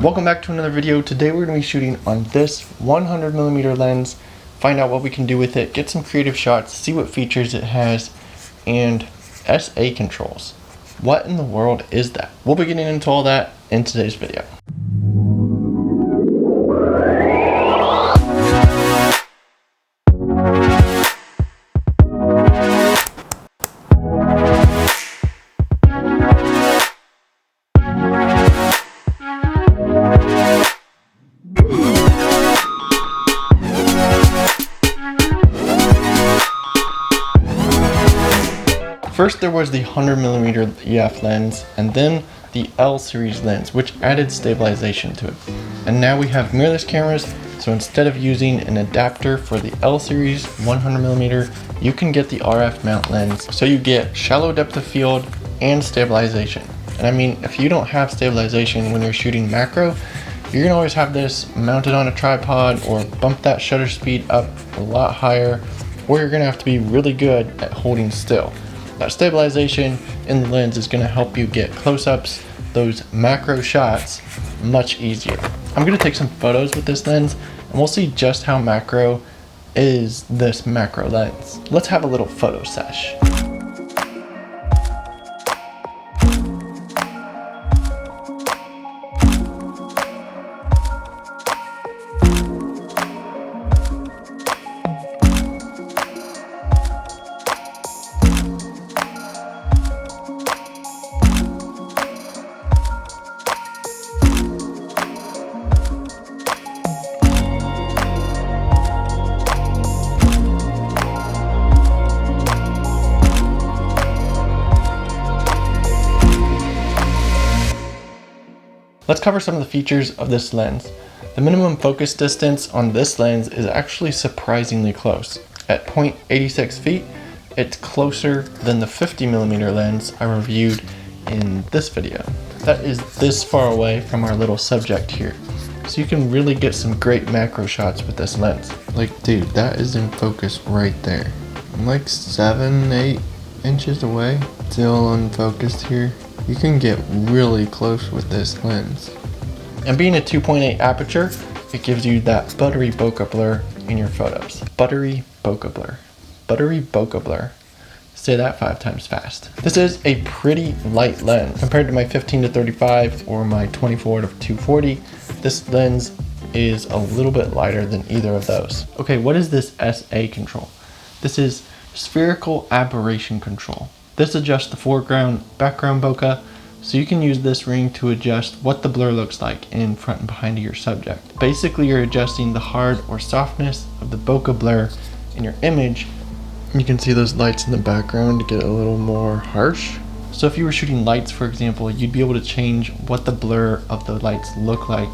Welcome back to another video. Today we're going to be shooting on this 100mm lens, find out what we can do with it, get some creative shots, see what features it has, and SA controls. What in the world is that? We'll be getting into all that in today's video. First there was the 100mm EF lens, and then the L series lens, which added stabilization to it. And now we have mirrorless cameras, so instead of using an adapter for the L series 100mm, you can get the RF mount lens, so you get shallow depth of field and stabilization. And I mean, if you don't have stabilization when you're shooting macro, you're gonna always have this mounted on a tripod or bump that shutter speed up a lot higher, or you're gonna have to be really good at holding still. That stabilization in the lens is going to help you get close-ups, those macro shots, much easier. I'm going to take some photos with this lens and we'll see just how macro is this macro lens. Let's have a little photo sesh. Let's cover some of the features of this lens. The minimum focus distance on this lens is actually surprisingly close. At 0.86 feet, it's closer than the 50mm lens I reviewed in this video. That is this far away from our little subject here. So you can really get some great macro shots with this lens. Like, dude, that is in focus right there. I'm like 7-8 inches away, still unfocused here. You can get really close with this lens. And being a 2.8 aperture, it gives you that buttery bokeh blur in your photos. Buttery bokeh blur. Buttery bokeh blur. Say that 5 times fast. This is a pretty light lens. Compared to my 15-35 or my 24-240, this lens is a little bit lighter than either of those. Okay, what is this SA control? This is spherical aberration control. This adjusts the foreground, background bokeh, so you can use this ring to adjust what the blur looks like in front and behind of your subject. Basically, you're adjusting the hard or softness of the bokeh blur in your image. You can see those lights in the background get a little more harsh. So if you were shooting lights, for example, you'd be able to change what the blur of the lights look like.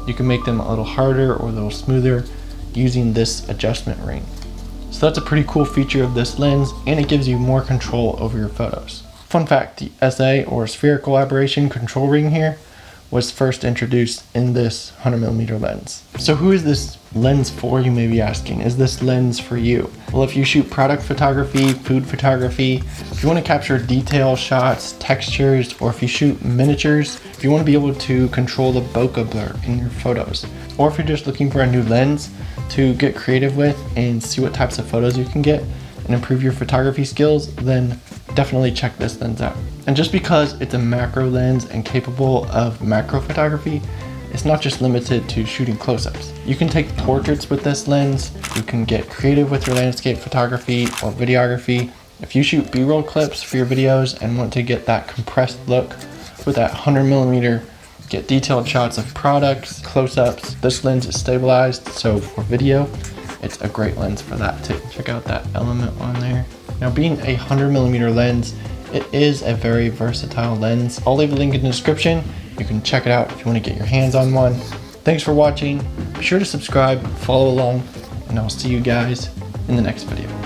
You can make them a little harder or a little smoother using this adjustment ring. So that's a pretty cool feature of this lens, and it gives you more control over your photos. Fun fact, the SA or spherical aberration control ring here was first introduced in this 100mm lens. So who is this lens for, you may be asking? Is this lens for you? Well, if you shoot product photography, food photography, if you want to capture detail shots, textures, or if you shoot miniatures, if you want to be able to control the bokeh blur in your photos, or if you're just looking for a new lens to get creative with and see what types of photos you can get and improve your photography skills, then definitely check this lens out. And just because it's a macro lens and capable of macro photography, it's not just limited to shooting close-ups. You can take portraits with this lens, you can get creative with your landscape photography or videography. If you shoot B-roll clips for your videos and want to get that compressed look with that 100mm, get detailed shots of products, close-ups, this lens is stabilized, so for video, it's a great lens for that too. Check out that element on there. Now, being a 100mm lens, it is a very versatile lens. I'll leave a link in the description. You can check it out if you want to get your hands on one. Thanks for watching. Be sure to subscribe, follow along, and I'll see you guys in the next video.